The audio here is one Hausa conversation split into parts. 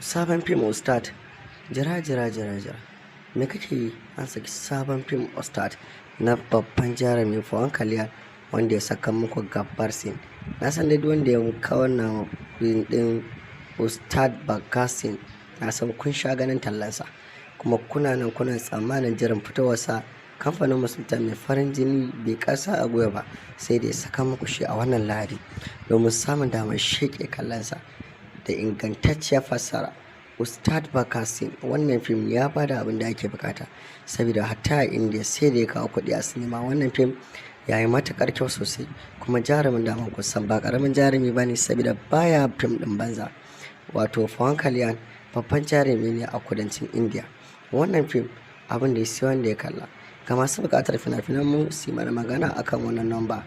Sabon fim Ustaad. Jira. Me kake yi? An saki sabon fim Ustaad na babban jarumi Fassarar wanda ya saka muku gabbar sin. Na san dai wanda ya kawo wannan fim din Ustaad Bakasin, na san kun sha ganin tallansa kuma kuna nan kuna tsammanin jiran fitowarsa. Kamfanin Sultan mai farin jini bai kasa a goya ba, sai da ya saka muku shi a wannan Lahadi domin samun damar sheke kallonsa da ingantacciyar fassara. Ustaad Bakasin wannan fim ya bada abin da ake bukata, saboda hatta a India sai da ya kawo kuɗi a sinima. Wannan fim ya yi matukar kyau sosai, kuma jarumin da kusan ba karamin jarumi ba ne, saboda baya fim din banza. Wato Fassarar babban jarumi ne a kudancin India. Wannan fim abin da ya siya wanda ya kalla. Ga masu bukatar fina-finan mu su mana magana akan wannan namba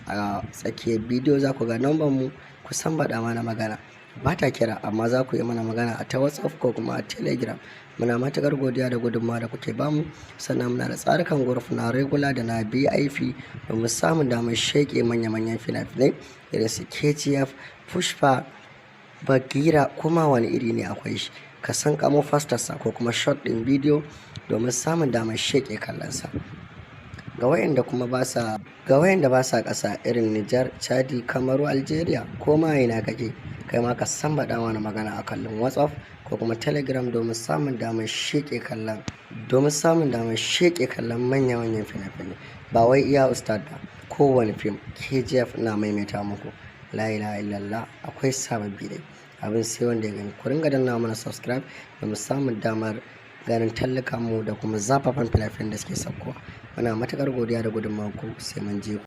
a tsakiyar bidiyo. Za ku ga namban mu, kusan baɗa mana magana ba ta kira, amma za ku yi mana magana a ta WhatsApp ko kuma a Telegram. Muna matukar godiya da gudunmawa da kuke bamu. Sannan muna da tsarukan guruf na regular da na BIP domin samun damar sheke manya-manyan fina-finai irin su KGF, Pushpa, Bagira, kuma wani iri ne akwai shi. Ka san kamo fastarsa ko kuma short din bidiyo domin samun damar sheke kallonsa. Ga wayanda ba sa ƙasa irin Nijar, Chadi, Kamaru, Algeria ko ma ina kake, kai ma ka san baɗa mana magana a kallon WhatsApp ko kuma Telegram domin samun damar sheke kallon manya-manyan fina-finai. Ba wai iya Ustaad ba, kowane fim KGF na maimaita muku. La ilaha illallah, akwai sababbi dai abin sai wanda ya gani. Ku ringa danna mana subscribe domin samun damar ganin tallakan mu da kuma zafafan fina-finan da suke saukowa. Muna matukar godiya da gudunmawar ku, sai mun je ku.